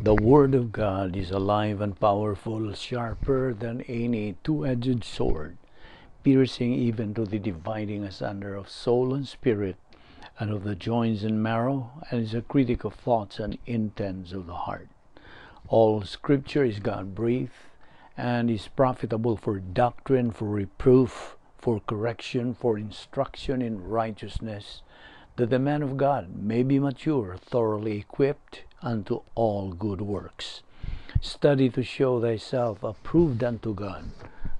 The Word of God is alive and powerful, sharper than any two-edged sword, piercing even to the dividing asunder of soul and spirit, and of the joints and marrow, and is a critic of thoughts and intents of the heart. All Scripture is God-breathed, and is profitable for doctrine, for reproof, for correction, for instruction in righteousness, that the man of God may be mature, thoroughly equipped unto all good works. Study to show thyself approved unto God,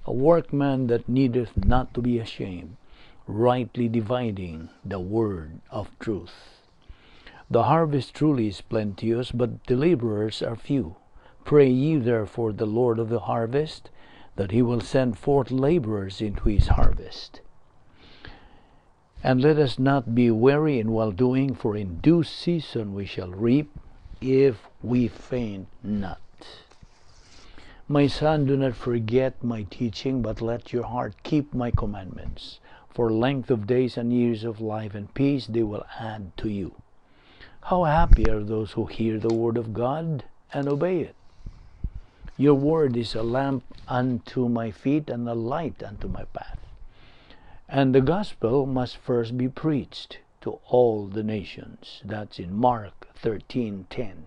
a workman that needeth not to be ashamed, rightly dividing the word of truth. The harvest truly is plenteous, but the laborers are few. Pray ye therefore the Lord of the harvest, that he will send forth laborers into his harvest. And let us not be weary in well-doing, for in due season we shall reap, if we faint not. My son, do not forget my teaching, but let your heart keep my commandments. For length of days and years of life and peace they will add to you. How happy are those who hear the word of God and obey it. Your word is a lamp unto my feet and a light unto my path. And the gospel must first be preached to all the nations. That's in Mark 13:10.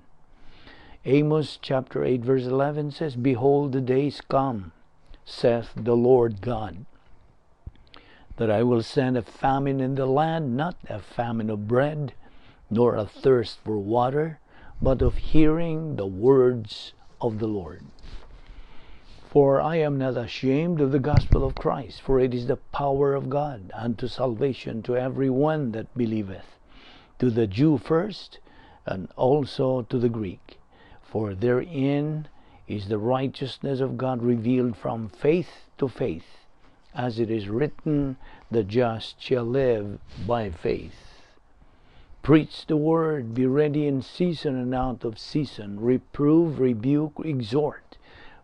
Amos chapter 8 verse 11 says, Behold, the days come, saith the Lord God, that I will send a famine in the land, not a famine of bread, nor a thirst for water, but of hearing the words of the Lord. For I am not ashamed of the gospel of Christ, for it is the power of God unto salvation to every one that believeth, to the Jew first, and also to the Greek. For therein is the righteousness of God revealed from faith to faith, as it is written, the just shall live by faith. Preach the word, be ready in season and out of season, reprove, rebuke, exhort,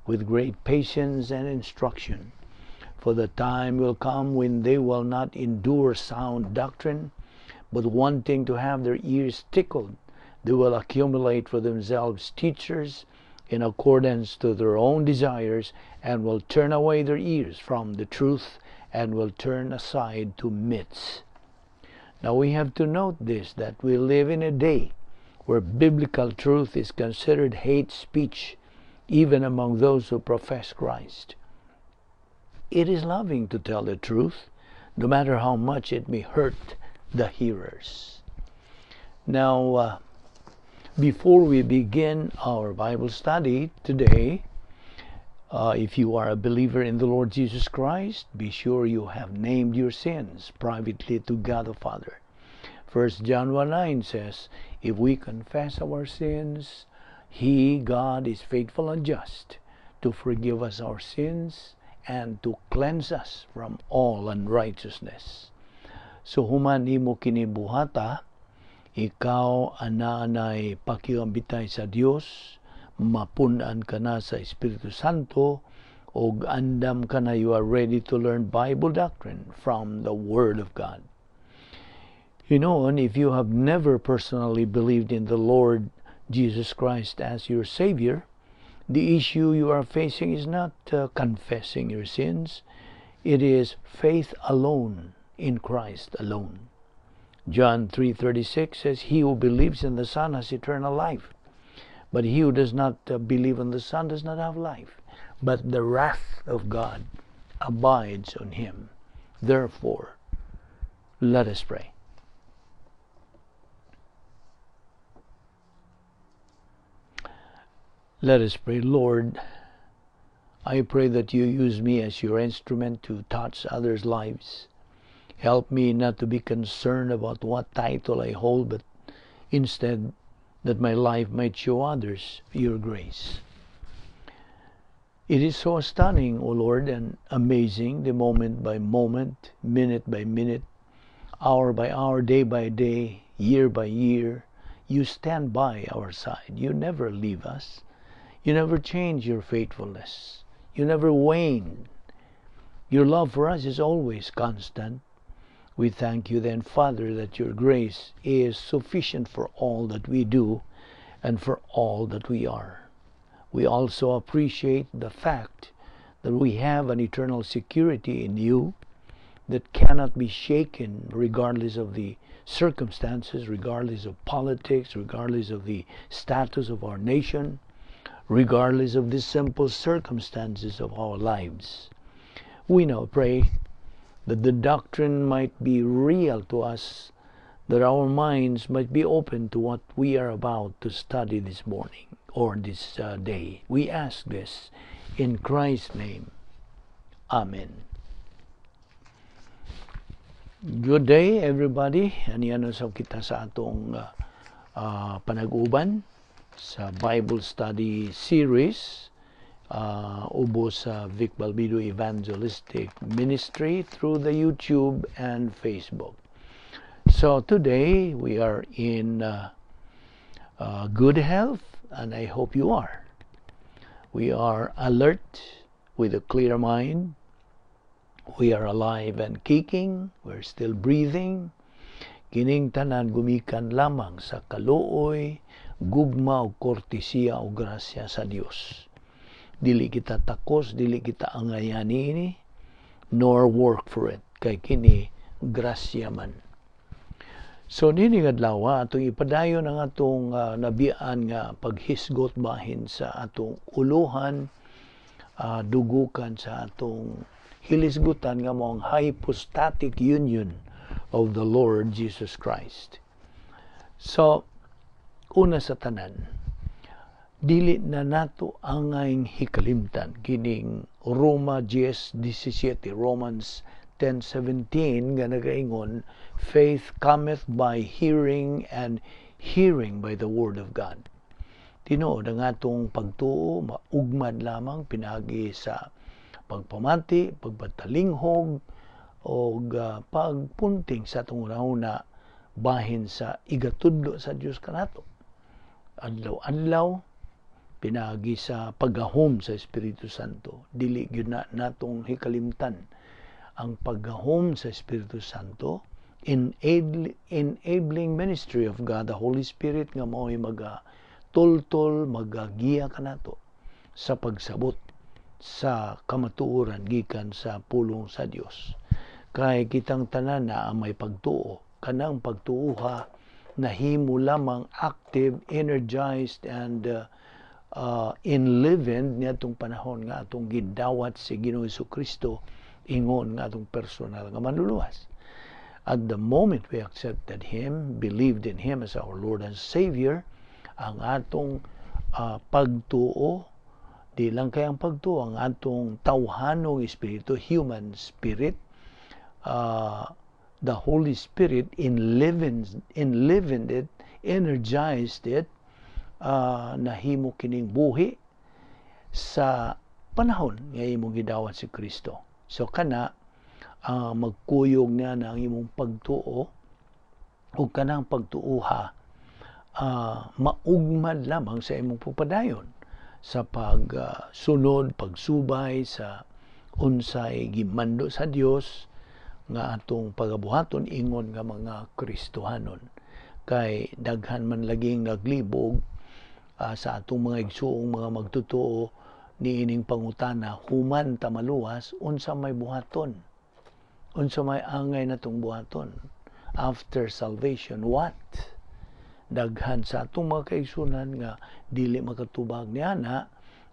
with great patience and instruction. For the time will come when they will not endure sound doctrine, but wanting to have their ears tickled, they will accumulate for themselves teachers in accordance to their own desires, and will turn away their ears from the truth, and will turn aside to myths. Now we have to note this, that we live in a day where biblical truth is considered hate speech, even among those who profess Christ. It is loving to tell the truth, no matter how much it may hurt the hearers. Now, before we begin our Bible study today, if you are a believer in the Lord Jesus Christ, be sure you have named your sins privately to God the Father. 1 John 1:9 says, if we confess our sins, He, God, is faithful and just to forgive us our sins and to cleanse us from all unrighteousness. So human imo kinibuhata, ikaw ananay pakiambitay sa Dios, mapunan ka na sa Espiritu Santo, o andam ka na, you are ready to learn Bible doctrine from the Word of God. You know, and if you have never personally believed in the Lord Jesus Christ as your Savior, the issue you are facing is not confessing your sins. It is faith alone in Christ alone. John 3:36 says, He who believes in the Son has eternal life. But he who does not believe in the Son does not have life. But the wrath of God abides on him. Therefore, let us pray. Let us pray. Lord, I pray that you use me as your instrument to touch others' lives. Help me not to be concerned about what title I hold, but instead that my life might show others your grace. It is so stunning, O Lord, and amazing, the moment by moment, minute by minute, hour by hour, day by day, year by year, you stand by our side. You never leave us. You never change your faithfulness. You never wane. Your love for us is always constant. We thank you then, Father, that your grace is sufficient for all that we do, and for all that we are. We also appreciate the fact that we have an eternal security in you that cannot be shaken regardless of the circumstances, regardless of politics, regardless of the status of our nation, regardless of the simple circumstances of our lives. We now pray that the doctrine might be real to us, that our minds might be open to what we are about to study this morning or this day. We ask this in Christ's name. Amen. Good day, everybody. Aniyan sa kita sa atong panag-uban sa Bible Study Series ubos sa Vic Balbido Evangelistic Ministry through the YouTube and Facebook. So today we are in good health, and I hope you are. We are alert with a clear mind. We are alive and kicking. We're still breathing. Kining tanan gumikan lamang sa kaluoy, gugma o kortesiya o grasya sa Dios. Dili kita takos, dili kita angayani ini, nor work for it. Kay kini grasya man. So nini adlaw atong ipadayon ang atong nabian nga paghisgot bahin sa atong uluhan, dugukan sa atong hilisgutan nga mong hypostatic union of the Lord Jesus Christ. So, una sa tanan, dili na nato angayng hikalimtan kining Roma 10:17, Romans 10:17 nga nagaingon, faith cometh by hearing, and hearing by the word of God. Tinuod ang atong pagtuo maugmad lamang pinagi sa pagpamati, pagpatalinghog, o pagpunting sa itong una-una bahin sa igatudlo sa Diyos kanato. Adlaw-adlaw, pinagi sa paggahom sa Espiritu Santo. Dili gyud na natong hikalimtan ang paggahom sa Espiritu Santo, enabling ministry of God, the Holy Spirit nga mao'y magatultol, magagiya kanato sa pagsabot sa kamatuoran gikan sa pulong sa Dios. Kay kitang tanan na may pagtuo, kanang pagtuuha nahimo lamang active, energized, and enlivened niadtong panahon nga atong gidawat si Ginoong Jesucristo ingon nga atong personal nga manluluwas. At the moment we accepted Him, believed in Him as our Lord and Savior, ang atong pagtuo, di lang kayang pagtuo, ang atong tawhanong espiritu, human spirit, the Holy Spirit enlivened it, energized it, nahimo kining buhi sa panahon nga imong gidawat si Kristo. So kana magkuyog niya na ang imong pagtuo o kanang pagtuuha maugmad lamang sa imong pupadayon sa pagsunod, pagsubay sa unsay gimando sa Dios nga atong pagabuhaton ingon nga mga Kristohanon. Kay daghan man laging naglibog sa atong mga igsuong mga magtutuo niining pangutana, human ta maluwas, unsa may buhaton? Unsa may angay natong buhaton? After salvation, what? Daghan sa atong mga kaigsunan nga dili makatubag niana,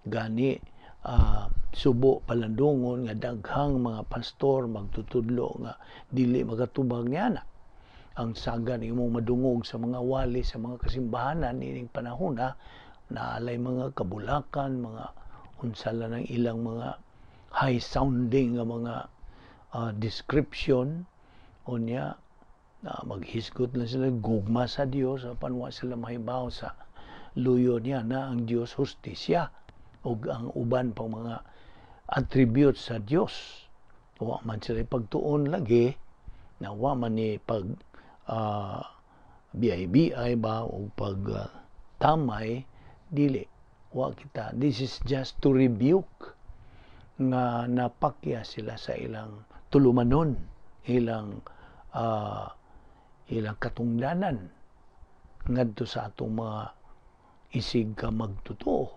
gani subo palandungon nga daghang mga pastor magtutudlo nga dili makatubag niana. Ang saga imong madungog sa mga wali sa mga kasimbahanan ining panahon naalay mga kabulakan, mga unsala ng ilang mga high sounding nga mga description unya maghisgot na sila gugma sa Dios apan wa sila mahibaw sa luyo niya na ang Dios hustisya ug ang uban pang mga attributes sa Dios. Wa man sila pagtuon lagi na wa man ni pag BIBI ba o pag tamay, dili. Wa kita. This is just to rebuke nga napakya sila sa ilang tulumanon, ilang katungdanan ngadto sa atong mga isig ka magtuto.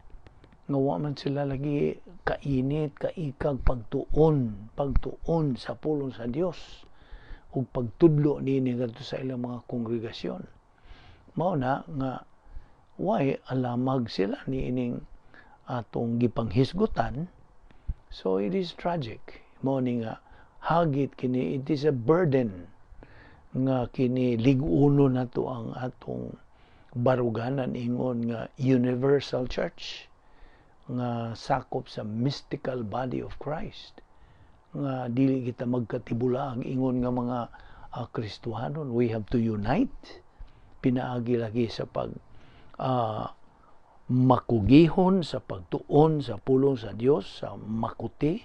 Nga wa man sila lagi kainit, kaikag pagtuon sa pulong sa Dios ug pagtudlo niini ngadto sa ilang mga kongregasyon. Mao na nga why alamag sila niining atong gipanghisgutan. So it is tragic. Mao ni nga hagit kini, it is a burden nga kini lig-uno nato ang atong baruganan ingon nga universal church nga sakop sa mystical body of Christ, nga dili kita magkatibula ang ingon nga mga Kristohanon. We have to unite pinaagi lagi sa pag makugihon sa pagtuon sa pulong sa Dios, sa makuti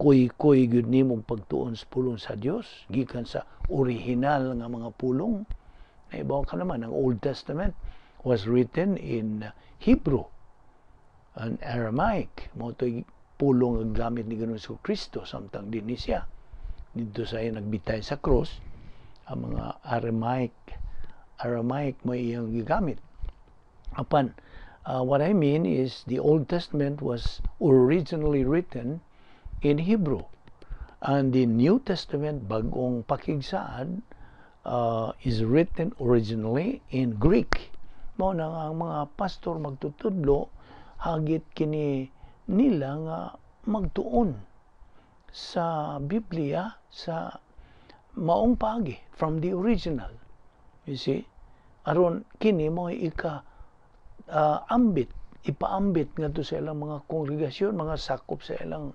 kuy gyud nimo pagtuon sa pulong sa Dios gikan sa original nga mga pulong. Naibaw ka naman ang Old Testament was written in Hebrew and Aramaic. Mo to'y pulong ang gamit ni Ginoong Kristo samtang din siya dito sa nagbitay sa cross. Ang mga Aramaic mo iyang gigamit. Apan what I mean is the Old Testament was originally written in Hebrew, and the New Testament bagong pakigsaad is written originally in Greek. Mao na ang mga pastor magtutudlo hagit kini nila nga magtuon sa Biblia sa maong pagi from the original. You see, aron kini mo ipaambit ngadto sa ilang mga kongregasyon, mga sakop sa ilang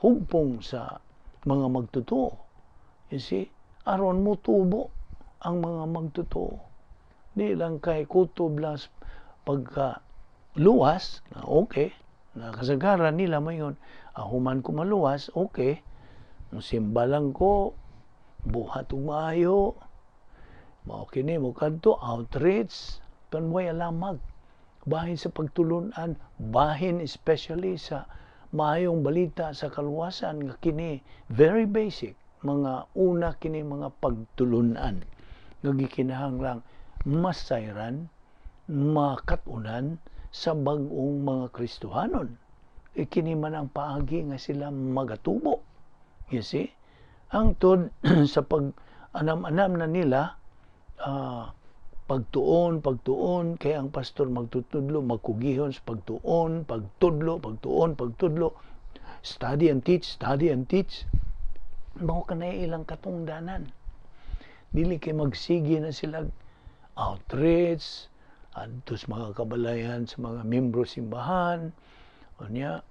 hugpong sa mga magtutuo. You see, aron mo tubo ang mga magtutuo. Di lang kay kutob lang pagka luwas, na okay, nakasagaran nila mayon, human ko maluwas, okay, simba lang ko, buhat ug maayo, mao kini mo kadto outreach, panway alamag, bahin sa pagtulunan, bahin especially sa maayong balita sa kaluwasan nga kini very basic, mga una kini mga pagtulunan nga gikinahanglang masayran, makatunan sa bag-ong mga Kristohanon. Kini man ang paagi nga sila magatubo. You see? Hangtod sa pag-anam-anam na nila, pagtuon, kaya ang pastor magtutudlo, magkugihon sa pagtuon, pagtudlo, study and teach. Mao kanay ilang katungdanan. Dili kay magsige na sila outreach, adto sa mga kabalayan sa mga membro simbahan, unya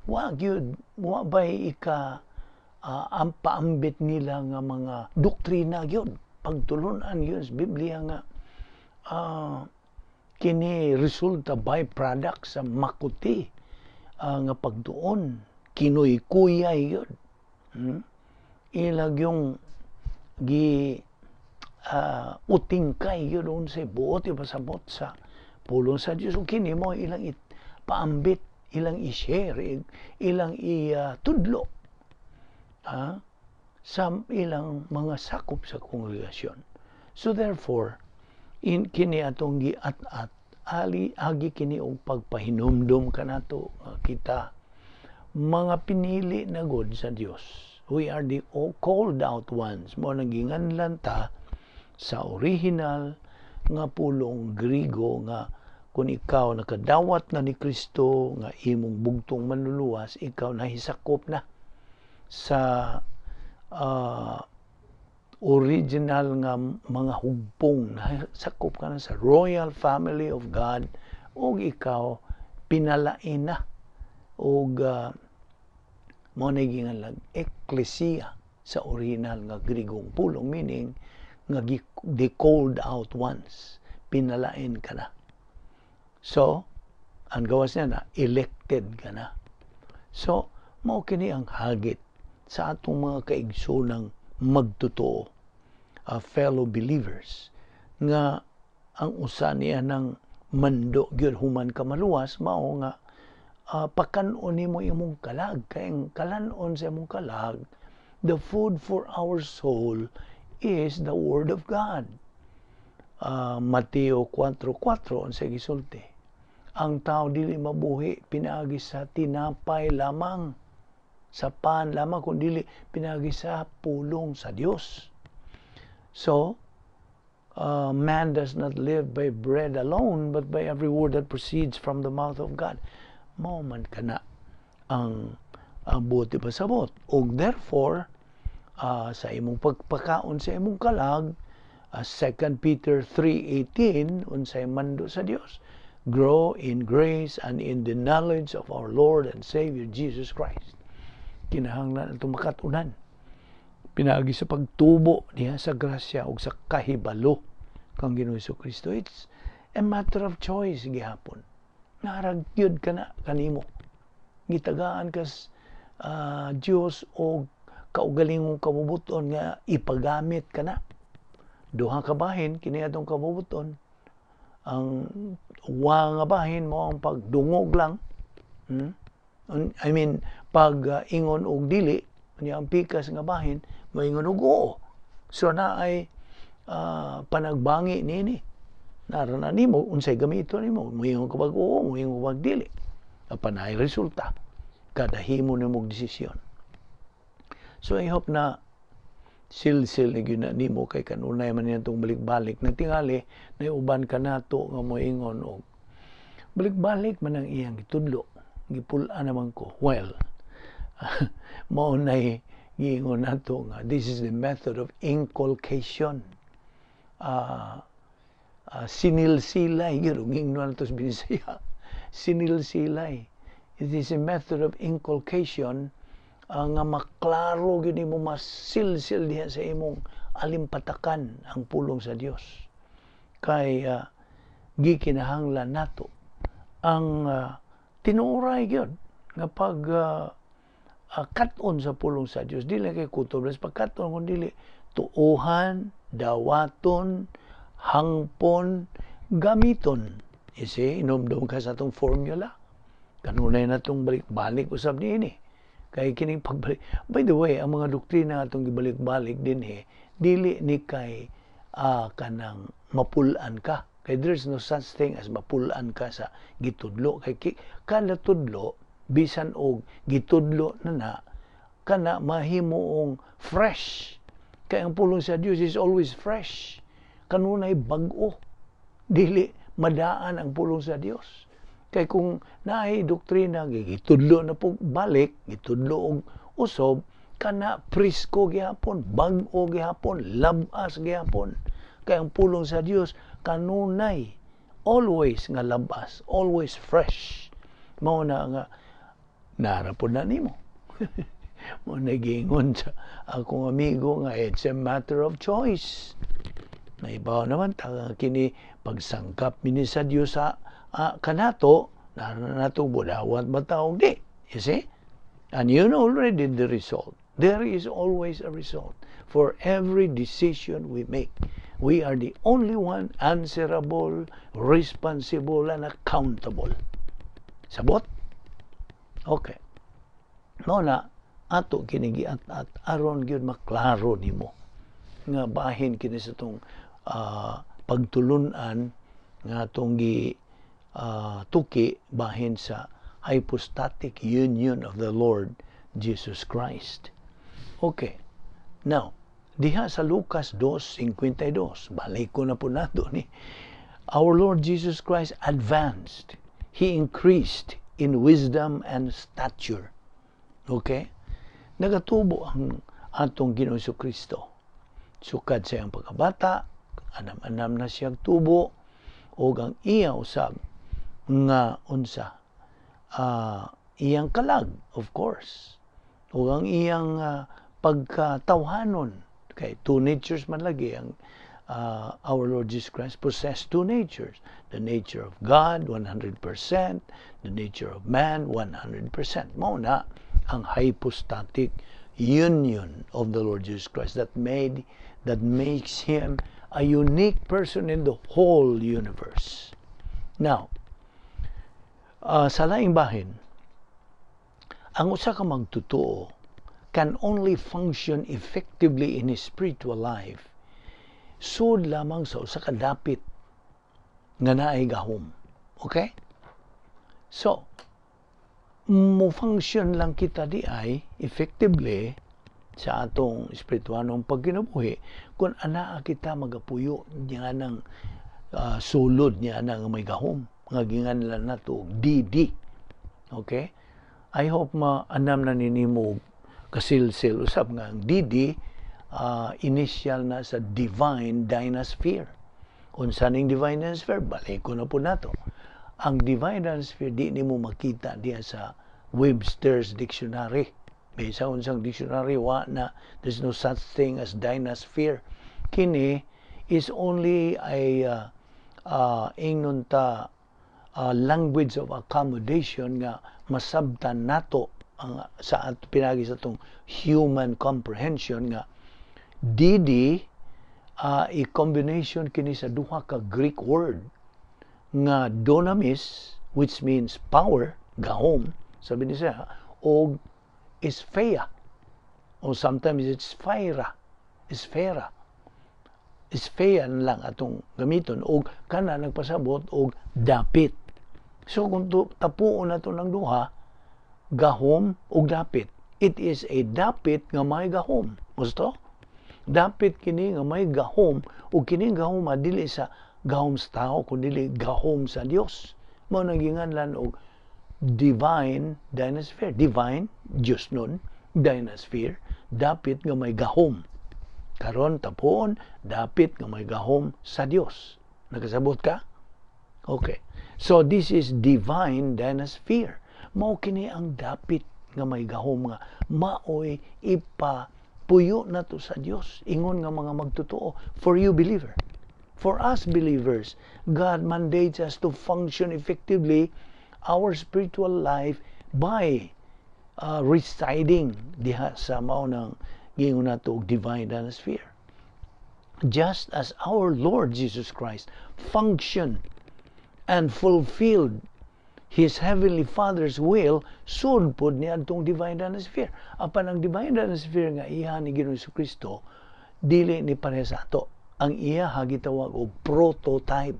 wa bay ang paambit nila nga mga doktrina gyud, pagtulunan yun sa Biblia nga kini resulta byproduct sa makuti nga pagtuon, kinoy-kuyay yun. Ilag yung utingkay yun sa buot ipasabot sa pulong sa Diyos. Kini mo ilang paambit, ilang i-share, ilang i-tudlo sa ilang mga sakop sa kongregasyon. So therefore, kini atong giat-at, agi kini og pagpahinumdum kanato kita mga pinili na God sa Dios. We are the called out ones. Mo naginganlan ta sa original nga pulong Grigo nga kung ikaw nakadawat na ni Kristo nga imong bugtong manluluwas, ikaw nahisakop na sa original nga mga hugpong, nasakop ka na sa royal family of God, o ikaw pinalain na o mo naging lang ecclesia sa original nga Grigong pulong, meaning nga they called out once, pinalain ka na. So ang gawas niya na elected ka na. So mao kini ang hagit sa atong mga kaigsoonang magtotoo, fellow believers, nga ang usa niya ng mando gyud human ka maluwas, mao nga pakanon nimo imong kalag, kay ang kalanon sa imong kalag, the food for our soul is the Word of God. Mateo 4:4 unsay gisulti. Ang tao dili mabuhi pinaagi sa tinapay lamang, sa pan lamang, kundi pinaagi sa pulong sa Dios. So, man does not live by bread alone, but by every word that proceeds from the mouth of God. Mao man kana ang buti pasabot. Og therefore, sa imong pagpakaon sa imong kalag, 2 Peter 3:18 unsay mando sa Dios, grow in grace and in the knowledge of our Lord and Savior Jesus Christ. Kinahanglan atong makatunan pinaagi sa pagtubo niya sa grasya ug sa kahibalo kang Ginoong Kristo. It's a matter of choice gihapon. Narag gyud kana kanimo. Gitagaan kas Dios og kaugalingong kabubuton nga ipagamit kana. Duha ka bahin kini atong kabubuton. Ang wa nga bahin mo ang pagdungog lang. I mean, pag ingon og dili, niya ang pikas nga bahin, moingon og oo. So na ay panagbangi nini. Narana nimo unsay gamito nimo, moingon ka pag oo, moingon ka pag dili. Apan ay resulta kada himo nimo desisyon. So I hope na sil-sil na gyud na nimo kay kanunay man niya itong balik-balik na tingali na uban ka nato nga moingon og balik-balik man ang iyang gitudlo. Gipula naman ko. Well, maunay giingon nato nga this is the method of inculcation. Sinilsilay gyud ingnon nato sa Bisaya. Sinilsilay. It is a method of inculcation nga maklaro gyud nimo, masilsil diha sa imong alimpatakan ang pulong sa Dios. Kay gikinahanglan nato ang tinuray gyud nga pag kat-on sa pulong sa Dios, dili kay kutob sa pagkat-on kundi tuohan, dawaton, hangpon, gamiton. Isi inomdom ka sa atong formula. Kanunay na itong balik-balik usab niini. Kay kining pagbalik. By the way, ang mga doktrina atong gibalik-balik din dili ni kay kanang mapulan ka. Kay there's no such thing as mapulan ka sa gitudlo. Kay kada tudlo, bisan og gitudlo na kana mahimoong fresh. Kay ang pulong sa Dios is always fresh. Kanunay bag-o. Dili madaan ang pulong sa Dios. Kay kung naay doktrina gitudlo na po balik, gitudlo og usob, kana presko gihapon, bag-o gihapon, labas gihapon. Kay ang pulong sa Dios kanunay always nga labas, always fresh. Mao na nga narapod na nimo. Mo nagingon sa akong amigo nga it's a matter of choice. Naibaw naman kini pagsangkap mini sa Dios sa kanato nato budawat bataog di. You see? And you know already the result. There is always a result for every decision we make. We are the only one answerable, responsible, and accountable. Sabot? Okay. No na, ato kinigiat at aron gyud maklaro nimo nga bahin kini sa tong pagtulunan nga atong tuki bahin sa hypostatic union of the Lord Jesus Christ. Okay. Now, diha sa Lucas 2:52, balik ko na po nato ni, our Lord Jesus Christ advanced. He increased in wisdom and stature. Okay? Nagatubo ang atong Ginoong Kristo. Sukad sa iyang pagkabata, anam-anam na siyang tubo, o ang iya usab nga unsa iyang kalag, of course, o ang iyang pagkatawhanon. Kay two natures man lagi ang our Lord Jesus Christ possessed two natures. The nature of God, 100%. The nature of man, 100%. Mao na ang hypostatic union of the Lord Jesus Christ that makes him a unique person in the whole universe. Now, sa laing bahin, ang usa ka magtutuo can only function effectively in his spiritual life sud lamang sa usa ka dapit nga naay gahom. Okay? So, mo function lang kita di ay effectively sa atong espirituhanong pagkinabuhi kung anaa kita magapuyo niya ng sulod niya ng may gahom nga ginganlan nato DD. Okay? I hope maanam na ninimo kasilsil usab nga ang DD initial na sa divine dynasphere. Unsa ning divine dynasphere? Balik ko na po nato. Ang divine dynasphere di nimo makita diya sa Webster's dictionary. Bisa unsang dictionary na there's no such thing as dynasphere. Kini is only a ingnon ta language of accommodation nga masabtan nato sa pinagi sa tong human comprehension nga DD a combination kini sa duha ka Greek word nga dunamis, which means power, gahom, sabi ni siya, o sphaia, o sometimes it's sphera. Sphaia lang atong gamiton, o kana nagpasabot, o dapit. So kung tapuon na to ng duha, gahom o dapit. It is a dapit nga may gahom. Gusto? Dapit kini nga may gahom, o kini gahom adili sa gahom sa tao, kundi gahom sa Dios. Mao naginganlan og divine dynasphere. Divine, Diyos nun, dynasphere, dapit nga may gahom. Karon tapuon, dapit nga may gahom sa Dios. Nakasabot ka? Okay. So this is divine dynasphere. Mao kini ang dapit nga may gahom nga maoy ipapuyo nato sa Dios. Ingon nga mga magtotoo, for you believer. For us believers, God mandates us to function effectively our spiritual life by residing diha sa mao nang gingon nato og divine dynasphere. Just as our Lord Jesus Christ functioned and fulfilled His Heavenly Father's will, sud pod niya adtong divine dynasphere. Apan ang divine dynasphere nga iya ni Ginoong Kristo dili ni pareha sa ato. Ang iya gitawag og prototype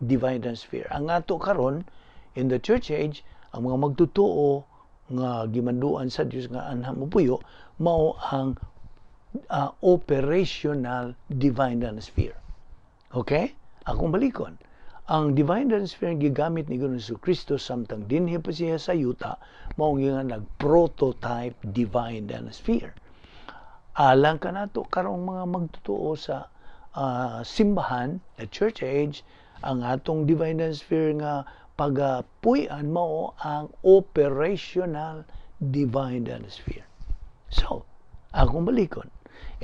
divine dynasphere. Ang ato karon in the church age, ang mga magtutuo nga gimanduan sa Dios nga anha mopuyo mao ang operational divine dynasphere. Okay? Akong balikon. Ang divine dynasphere gigamit ni Ginoong Kristo samtang dinhi pa siya sa yuta, mao nga nag-prototype divine dynasphere. Alang kanato karong mga magtutuo sa simbahan, at church age, ang atong divine dynasphere nga pagapuy-an mao ang operational divine dynasphere. So, akong balikon,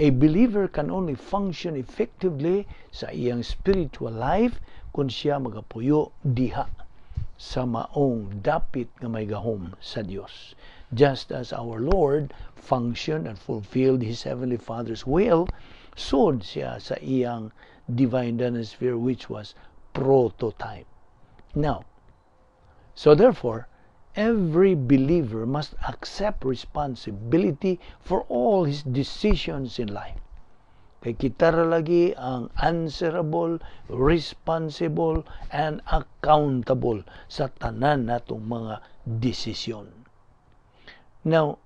a believer can only function effectively sa iyang spiritual life kung siya magapuyo diha sa maong dapit nga may gahom sa Dios. Just as our Lord functioned and fulfilled His Heavenly Father's will, sud siya sa iyang divine dynasphere, which was prototype. Now, so therefore, every believer must accept responsibility for all his decisions in life. Kay kita ra lagi ang answerable, responsible, and accountable sa tanan natong mga desisyon. Now,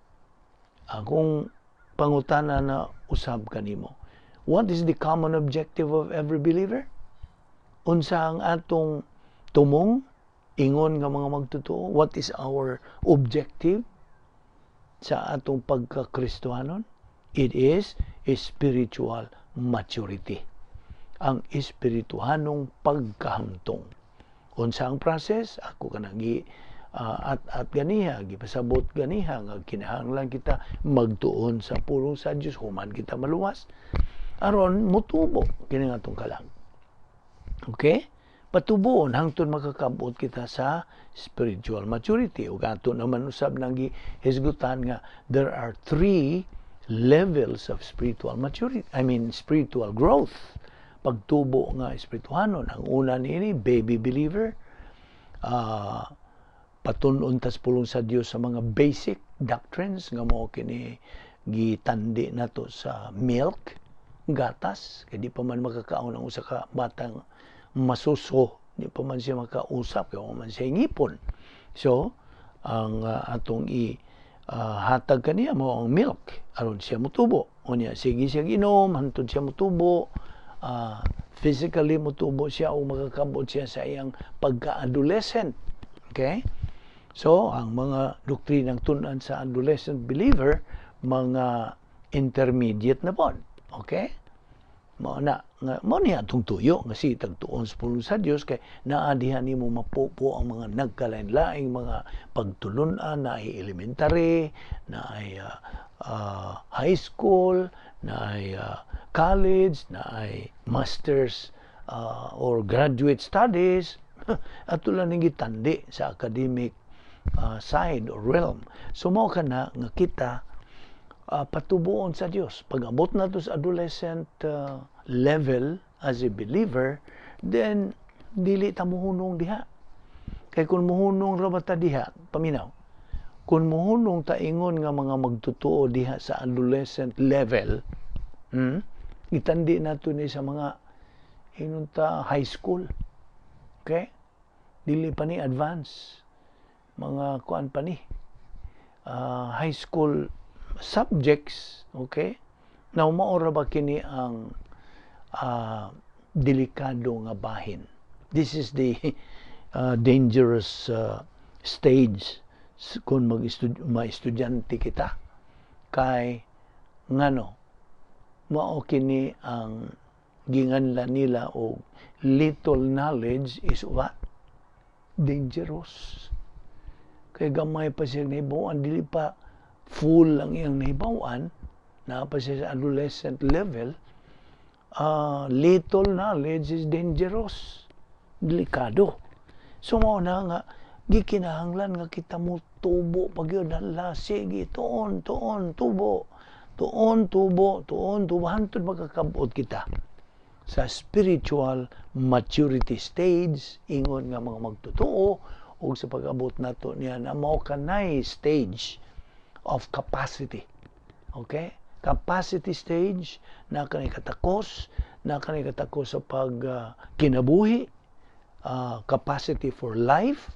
akong pangutana na usab kanimo, what is the common objective of every believer? Unsa ang atong tumong? Ingon nga mga magtotoo, what is our objective sa atong pagkakristohanon? It is spiritual maturity. Ang espirituhanong pagkahantong. Unsa ang process? Ako kanang at ganiha, gipasabot ganiha, nga kinahanglan kita magtuon sa pulong sa Dios, human kita maluwas. Aron mutubo kini nga atong kalag. Okay? Patubuon hangtod makakabot kita sa spiritual maturity. Ug ato naman usab nang gihisgutan nga there are 3 levels of spiritual maturity. Spiritual growth. Pagtubo nga espirituhanon. Ang una niini, baby believer. Patunon tas pulong sa Dios sa mga basic doctrines nga mao kini gitandi nato sa milk. gatas, kay di pa man makakaon ang usa ka batang masuso, di pa man siya makausap, kay man siya ngipon. So, ang atong hatag kaniya mo ang milk aron siya mutubo. Unya sige siya inom hantod siya mutubo. Physically mutubo siya o makakabot siya sa iyang pagka-adolescent. Okay? So, ang mga doktrinang tunan sa adolescent believer, mga intermediate na po. Okay? Mao niya atong tuyo nga si tagtuon sa Dios kay naadihan nimo mapupo ang mga nagkalain-laing mga pagtulunan na ay elementary, na ay high school, na ay college, na ay masters or graduate studies at lang ning gitandi sa academic side or realm. So mao kana nga kita patubuon sa Dios. Pag abot na to sa adolescent level as a believer, then dili ta muhunong diha. Kay kung muhunong ra ta diha, paminaw. Kung muhunong ta ingon nga mga magtutuo diha sa adolescent level, itandi nato ni sa mga ingon ta high school. Okay? Dili pa ni advance. Mga kuan pa ni. High school subjects, okay? Now, maora ba kini ang delikado nga bahin? This is the dangerous stage kung ma-estudyante kita. Kay, ngano, mao kini ang ginganlan nila o little knowledge is what? Dangerous. Kay gamay pa siya nahibawan, dili pa full ang iyang nahibawan, na pa siya sa adolescent level, little knowledge is dangerous. Delikado. So, mao na nga, gikinahanglan nga kita mo tubo pag yun, hala, sige, tuon, tubo, hantod makakabot kita sa spiritual maturity stage, ingon nga mga magtutuo, o sa pag-abot nato niya na mao kanay stage of capacity. Okay? Capacity stage, na kanay katakos sa pag kinabuhi, capacity for life,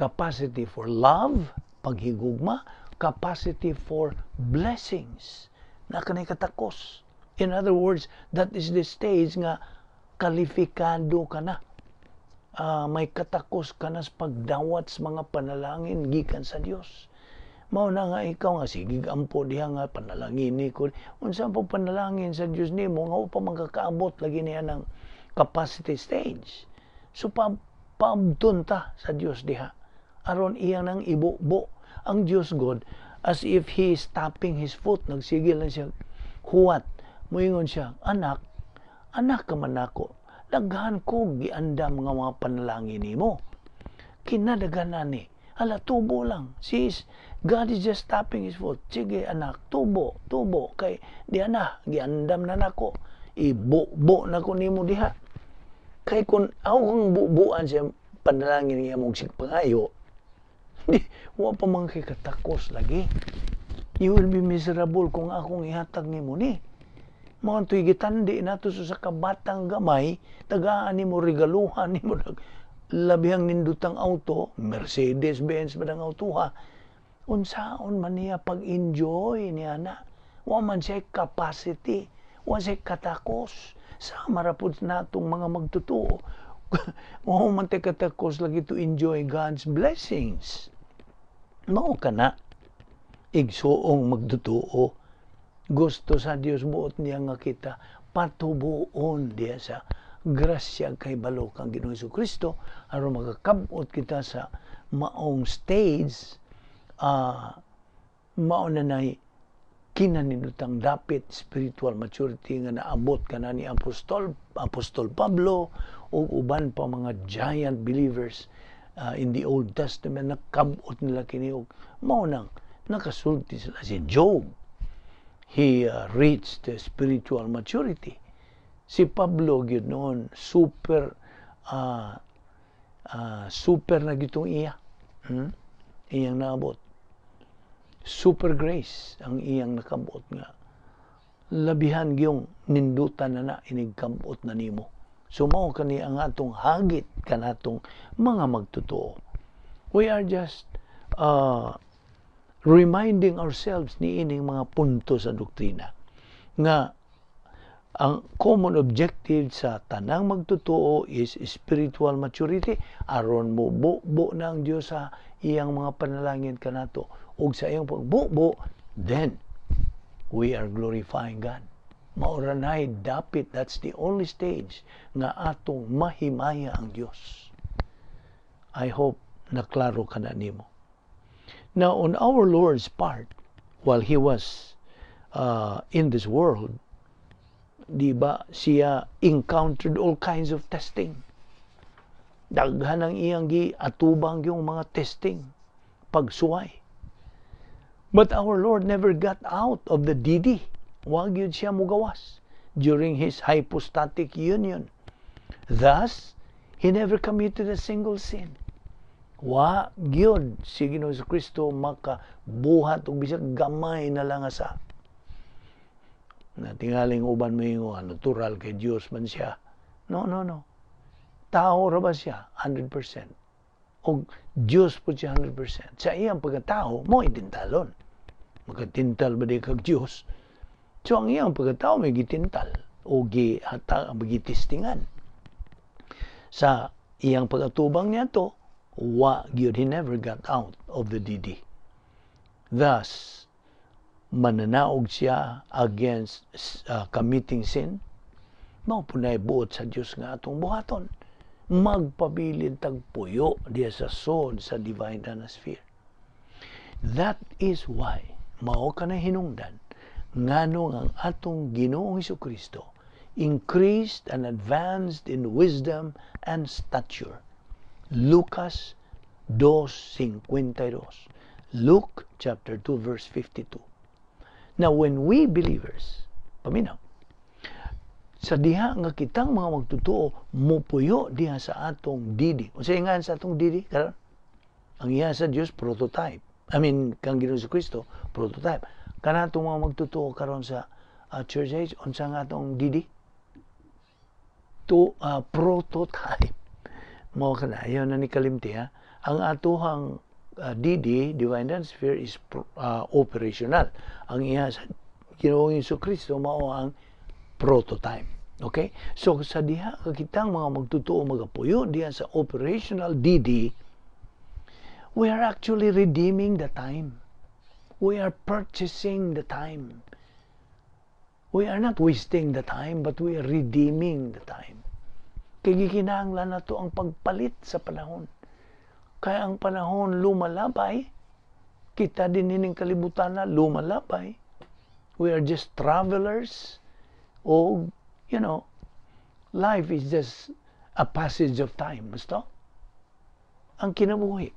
capacity for love, paghigugma, capacity for blessings, na kanay katakos. In other words, that is the stage nga kalifikado ka na. May katakos ka na sa pagdawat sa mga panalangin gikan sa Dios. Mao na nga ikaw nga sige ampo diha nga panalangin ni ko. Unsa pa panalangin sa Dios nimo nga upa magkakaabot lagi niya ng capacity stage. So paabdon ta sa Dios diha. Aron iya nang ibubo ang Dios God as if he is tapping his foot, nagsigil lang siya. Huwat moingon siya, anak ka man ako. Daghan ko giandam nga mga panalangin nimo. Kinadaganan ni. Hala, tubo lang. God is just tapping his foot. Sige, anak, tubo. Kay, diha na, giandam na nako. Ibubo na ko nimo diha. Kay kung akong bubuan siya, panalangin niya mong sigpangayo, wa pa man kay katakos lagi. You will be miserable kung akong ihatag nimo ni. Mga tuy gitandi nato sa kabatang gamay, tagaan nimo regaluhan nimo labihang nindutang auto, Mercedes-Benz ba ng auto ha, unsaon man niya pag-enjoy niya na. Wa man siya capacity, wa siya katakos. Sa marapod natong mga magtutuo, wa man tayo katakos lagi to enjoy God's blessings. Mao ka na, igsuong magtutuo. Gusto sa Dios buot niya nga kita patubuon diya sa grasya kay balo kang Ginoong Jesucristo aron makakabot kita sa maong stage, mao na nay kinaninutang dapit spiritual maturity nga naabot ka na ni Apostol Pablo o uban pa mga giant believers in the Old Testament. Nakabot nila kini og mao nang nakasulti sila. Si Job, he reached spiritual maturity. Si Pablo gyud noon super na gitong iya. Iyang naabot. Super grace ang iyang nakabot nga labihan gyung nindutan na inig kamot na nimo. So mao kani ang atong hagit kanatong mga magtotoo. We are just reminding ourselves ni ining mga punto sa doktrina nga ang common objective sa tanang magtotoo is spiritual maturity aron mo buo na ang Dios sa iyang mga panalangin kanato ug sa iyang pagbuo then we are glorifying God. Mauranay dapit, that's the only stage nga atong mahimaya ang Dios. I hope naklaro ka na nimo. Now on our Lord's part, while He was in this world, di ba siya encountered all kinds of testing. Daghan ang iyang atubang yung mga testing, pagsuway. But our Lord never got out of the DD. Wag yun siya mugawas during His hypostatic union. Thus, He never committed a single sin. Wag yun si Ginoong Kristo makabuhat o bisag gamay na lang sa na tingaling uban mo yung natural kay Diyos man siya. No. Tao ra ba siya? 100%. O Diyos po siya 100%. Sa iyang pagkatao, mo itintalon. Magkatintal ba di kag Diyos? So ang iyang pagkatao may gitintal o gitistingan. Sa iyang pagkatubang niya to, he never got out of the DD. Thus, mananaog siya against committing sin, mao punay buot sa Dios nga atong buhaton. Magpabilin tag puyo diya sa sod sa divine atmosphere. That is why mao ka na hinungdan nganong ang atong Ginoong Hesukristo increased and advanced in wisdom and stature. Lucas 2:52. Luke chapter 2 verse 52. Now, when we believers, paminaw, sa diha nga kitang mga magtotoo, mupuyo diha sa atong didi. O sa nga sa atong didi, karon ang iya sa Diyos, prototype. Kang Ginoong Kristo, prototype. Kanatong mga magtotoo karon sa church age, unsa nga atong didi? Prototype. Mao kana, ayaw na ni kalimti ha. Ang atuhang DD, divine atmosphere, is operational. Ang iya sa Ginoong Kristo mao ang prototype. Okay? So sa diha kitang mga magtotoo magapuyo diha sa operational DD, we are actually redeeming the time. We are purchasing the time. We are not wasting the time, but we are redeeming the time. Kaya gikinahanglan na to ang pagpalit sa panahon. Kaya ang panahon lumalabay, kita din nining kalibutan na lumalabay. We are just travelers. O, life is just a passage of time. Basta? Ang kinabuhi.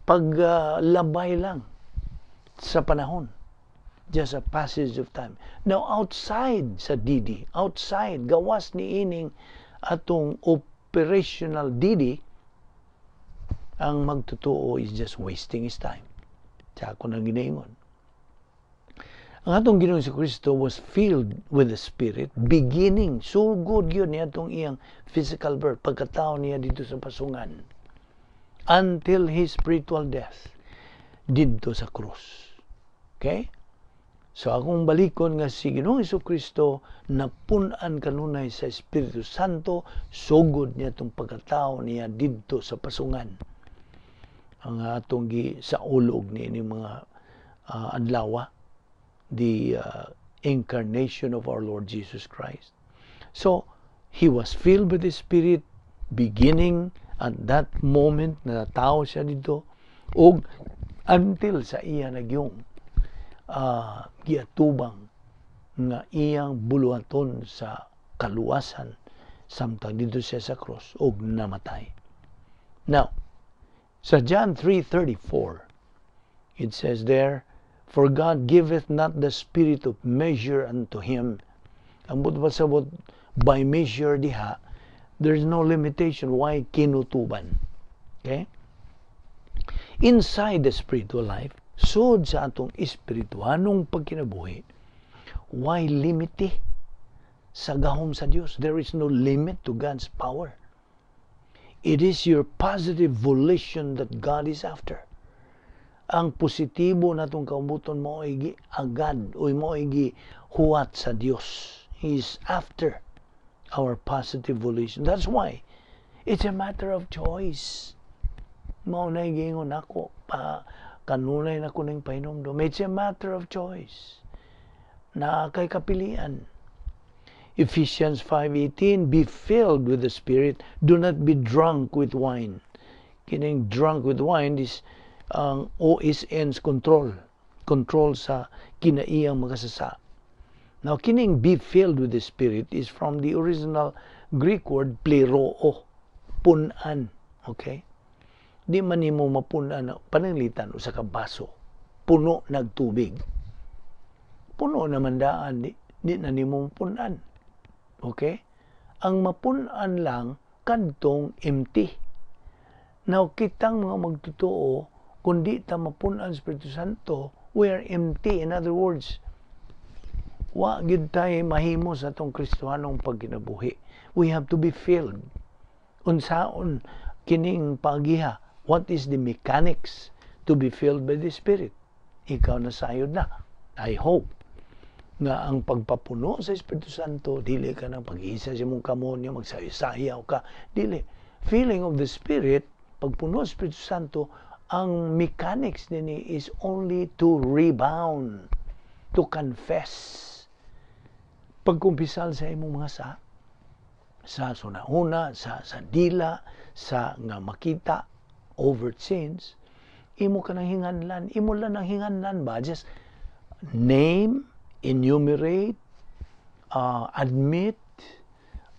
Paglabay lang sa panahon. Just a passage of time. Now, outside sa DD, outside, gawas ni ining atong operational DD, ang magtotoo is just wasting his time. Sa ako nang ginaingon. Ang atong Ginoong Kristo was filled with the Spirit, beginning, so good yun niya itong iyang physical birth, pagkatao niya dito sa pasungan, until his spiritual death, dito sa krus. Okay? So akong balikon nga si Ginoong Kristo napunan kanunay sa Espiritu Santo, sugod niya itong pagkatao niya dito sa pasungan. Ang atong sa ulog ni mga adlawa, the incarnation of our Lord Jesus Christ. So, he was filled with the Spirit beginning at that moment na tao siya dito o until sa iya nagyong giatubang nga iyang buluhaton sa kaluwasan samtang dito siya sa cross o namatay. Now, sa John 3:34, it says there, "For God giveth not the spirit of measure unto him." Ang sabot by measure diha, there's no limitation. Why kinutuban? Okay? Inside the spiritual life, sud sa atong espirituanong pagkinabuhi, Why limiti sa gahom sa Dios? There is no limit to God's power. It is your positive volition that God is after. Ang positibo natong kaubuton mo ay agad o mo ay huwat sa Dios. He is after our positive volition. That's why it's a matter of choice. Mao na gingon ako pa kanunay na kuning painomdom. It's a matter of choice. Na kay kapilian. Ephesians 5:18, be filled with the Spirit, do not be drunk with wine. Kining drunk with wine is ang OSN's control. Control sa kinaiyang makasasa. Now, kining be filled with the Spirit is from the original Greek word pleroo, punan. Okay? Di man nimo mapunan, pananglitan o sa kabaso, puno nagtubig. Puno naman daan, di na nimo punan. Okay? Ang mapunan lang, kadtong empty. Now, kitang mga magtotoo, kundi ta mapunan sa Espiritu Santo, we are empty. In other words, wa gid tayo mahimo sa atong Kristohanong pagkinabuhi. We have to be filled. Unsaon kining pagiha? What is the mechanics to be filled by the Spirit? Ikaw na sayod na. I hope nga ang pagpapuno sa Espiritu Santo, dili ka nang pag-iisa sa mong kamonyo, magsayaw ka. Dili. Feeling of the Spirit, pagpuno sa Espiritu Santo, ang mechanics nini is only to rebound, to confess. Pagkumpisal sa imong mga sa sunahuna, sa dila, sa nga makita, overt sins, imo ka nang hinganlan. Imo lang nang hinganlan ba? Just name, enumerate, admit,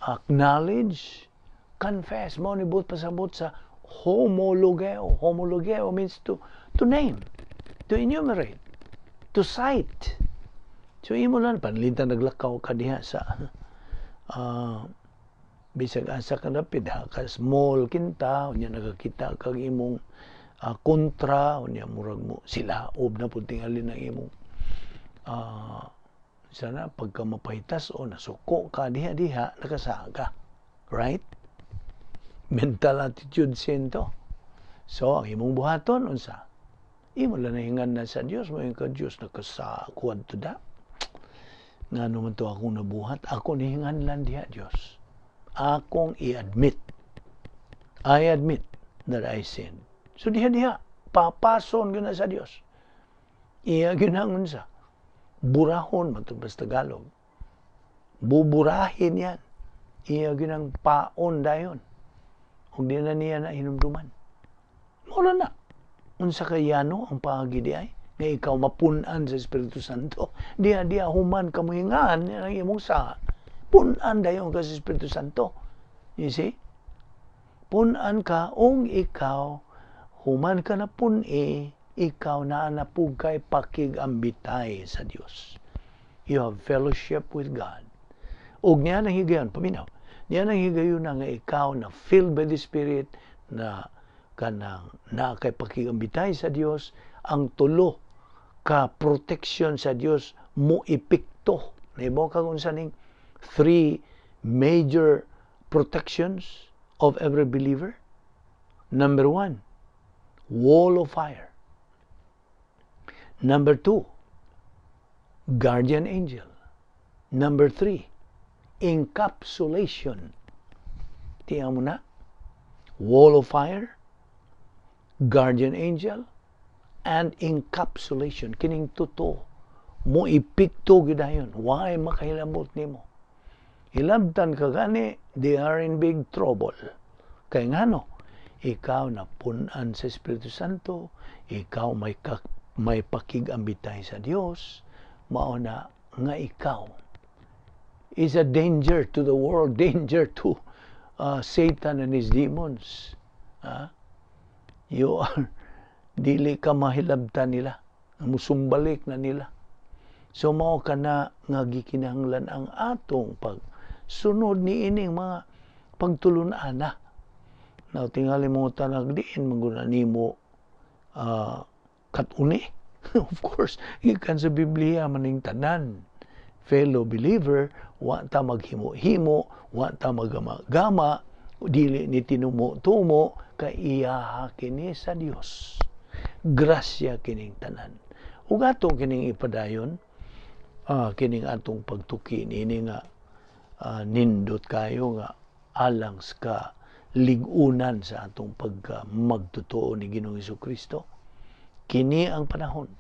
acknowledge, confess. Mo nibut pasabot sa homologeo. Homologeo means to name, to enumerate, to cite. So imo lang panlitan naglakaw ka diha sa bisag asa ka dapit ha ka small kinta unya nagakita kag imong kontra unya murag mo sila ob na pud tingali ng imong sana pagka mapahitas o nasuko ka diha nakasaga, right? Mental attitude sin to. So ang imong buhaton unsa? Imo lang nahingan na sa Dios, mo ka Dios nakasakuan to da. Nga naman to akong nabuhat, ako nihingan lang diha Dios. Akong i-admit. I admit that I sinned. So diha papason gyud na sa Dios. Iya ginangon sa burahon matubas Tagalog. Buburahin yan. Iya ginang paon dayon. Kung di na niya na hinumduman. Wala na. Unsa kayano ang pagi di ay nga ikaw mapunan sa Espiritu Santo. Dia human kamuhingan ang imong sa punan dayon ka sa Espiritu Santo. You see? Punan ka ong ikaw human ka na pun-e, ikaw na napugkay pakigambitay sa Dios. You have fellowship with God. Og niya nang higayon, paminaw, niya nang higayon na nga ikaw na filled by the Spirit, na kanang na kay pakigambitay sa Dios, ang tulo ka protection sa Dios mo epekto. Naibo ka kung saning three major protections of every believer. Number 1, wall of fire. Number 2, guardian angel. Number 3, encapsulation. Tiyan mo na. Wall of fire, guardian angel, and encapsulation. Kining tuto mo ipikto gidayon. Why makahilabot nimo? Hilabtan ka gani, they are in big trouble. Kay ngano? Ikaw na punan sa Espiritu Santo, ikaw may pakigambitay sa Dios, mao na nga ikaw is a danger to the world, danger to Satan and his demons. You are dili ka mahilabtan nila, musumbalik na nila. So mao ka na nga gikinahanglan ang atong pagsunod ni ining mga pagtulun-ana. Now tingali mo tanag diin manguna nimo katuni. Of course, gikan sa Biblia maning tanan. fellow believer, wa ta maghimo-himo, wa ta magama-gama, dili ni tinumo-tumo, kaiyaha kini sa Dios. Grasya kining tanan. Ug ato kining ipadayon, kining atong pagtuki ini nga nindot kayo nga alang ka ligunan sa atong magtotoo ni Ginoong Hesukristo. Kini ang panahon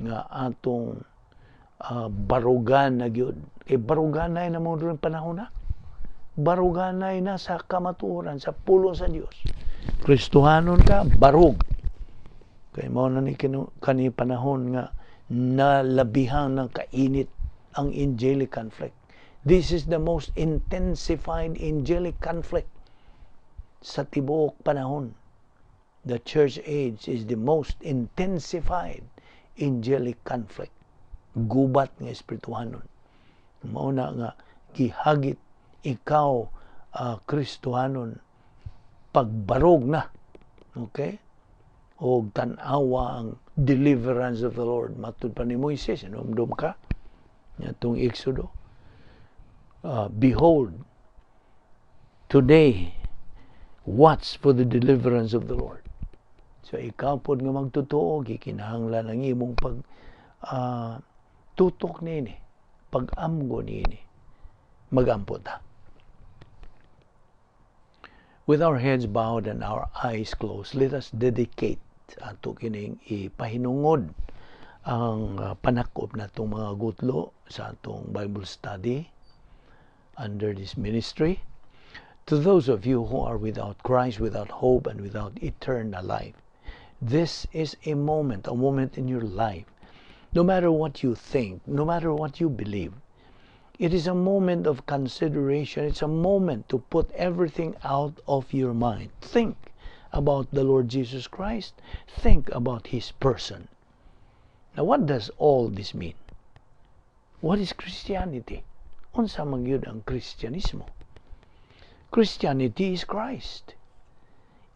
nga atong barugan na gyud. Kay baruganay na mo rin panahon na. Baruganay na sa kamatuoran, sa pulong sa Dios. Kristohanon ka, barug. Kay mao na ni kani panahon nga nalabihan ng kainit ang angelic conflict. This is the most intensified angelic conflict sa tibuok panahon. The church age is the most intensified angelic conflict. Gubat nga espirituhanon. Mao na nga gihagit ikaw Kristohanon pagbarog na. Okay? O tan-awa ang deliverance of the Lord. Matud pa ni Moises, inomdom ka itong Exodo. Behold, today, watch for the deliverance of the Lord. So ikaw po nga magtotoo, gikinahanglan ang imong tutok nini, pag-amgo nini, mag-ampo ta. With our heads bowed and our eyes closed, let us dedicate ato kining ipahinungod ang panakop na itong mga gutlo sa atong Bible study under this ministry. To those of you who are without Christ, without hope, and without eternal life, this is a moment in your life. No matter what you think, no matter what you believe, it is a moment of consideration. It's a moment to put everything out of your mind. Think about the Lord Jesus Christ. Think about His person. Now, what does all this mean? What is Christianity? Unsa man gyud ang Kristyanismo? Christianity is Christ.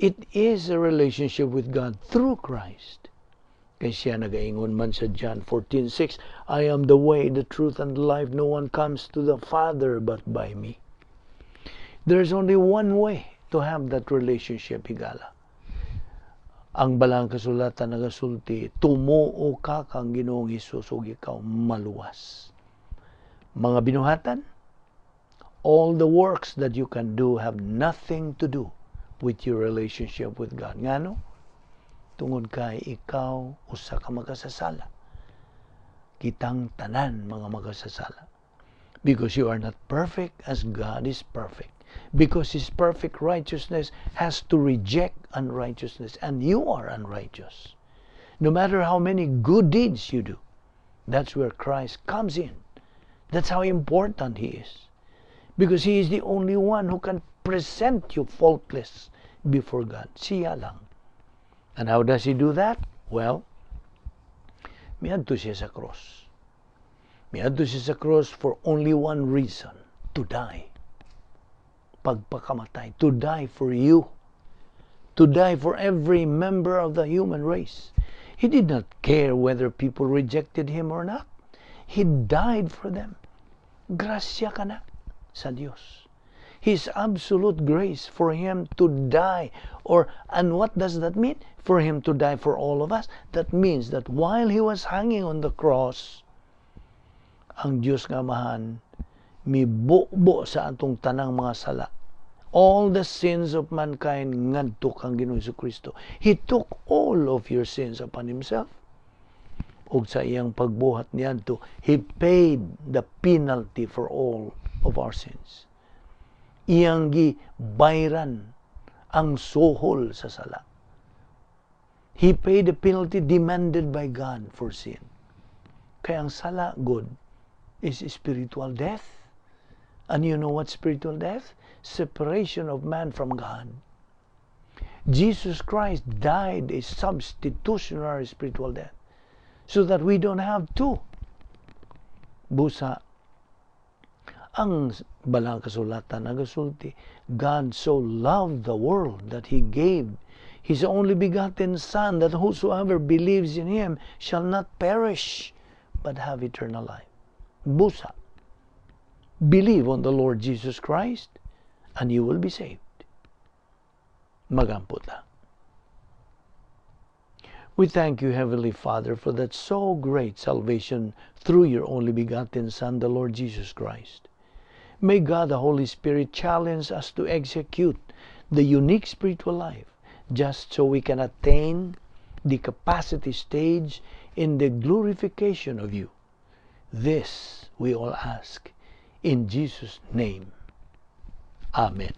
It is a relationship with God through Christ. Kay siya nagaingon man sa John 14:6, I am the way, the truth, and the life. No one comes to the Father but by me. There's only one way to have that relationship, higala. Ang balang kasulatan nagasulti, tumuo ka kang Ginoong Hesus ug ikaw maluwas. Mga binuhatan, all the works that you can do have nothing to do with your relationship with God. Ngano? Tungod kay ikaw usa ka magasasala. Kitang tanan mga magasasala. Because you are not perfect as God is perfect. Because His perfect righteousness has to reject unrighteousness, and you are unrighteous. No matter how many good deeds you do, that's where Christ comes in. That's how important He is. Because He is the only one who can present you faultless before God. Siya lang. And how does He do that? Well, miadto siya sa cross. Miadto siya sa cross for only one reason, to die. Pagpakamatay, to die for you. To die for every member of the human race. He did not care whether people rejected Him or not. He died for them. Grasya ka na sa Diyos. His absolute grace for Him to die. And what does that mean? For Him to die for all of us. That means that while He was hanging on the cross, ang Diyos nga Amahan, mibubo sa atong tanang mga sala. All the sins of mankind ngadto kang Ginoong Hesukristo. He took all of your sins upon Himself. Ug sa iyang pagbuhat niadto, He paid the penalty for all of our sins. Iyang gibayran ang suhol sa sala. He paid the penalty demanded by God for sin. Kaya ang sala, good, is spiritual death. And you know what spiritual death? Separation of man from God. Jesus Christ died a substitutionary spiritual death so that we don't have to. Busa, ang balang kasulatan nagasulti, God so loved the world that He gave His only begotten Son, that whosoever believes in Him shall not perish, but have eternal life. busa. Believe on the Lord Jesus Christ and you will be saved. Magampot lang. We thank you, Heavenly Father, for that so great salvation through your only begotten Son, the Lord Jesus Christ. May God, the Holy Spirit, challenge us to execute the unique spiritual life just so we can attain the capacity stage in the glorification of you. This we all ask in Jesus' name. Amen.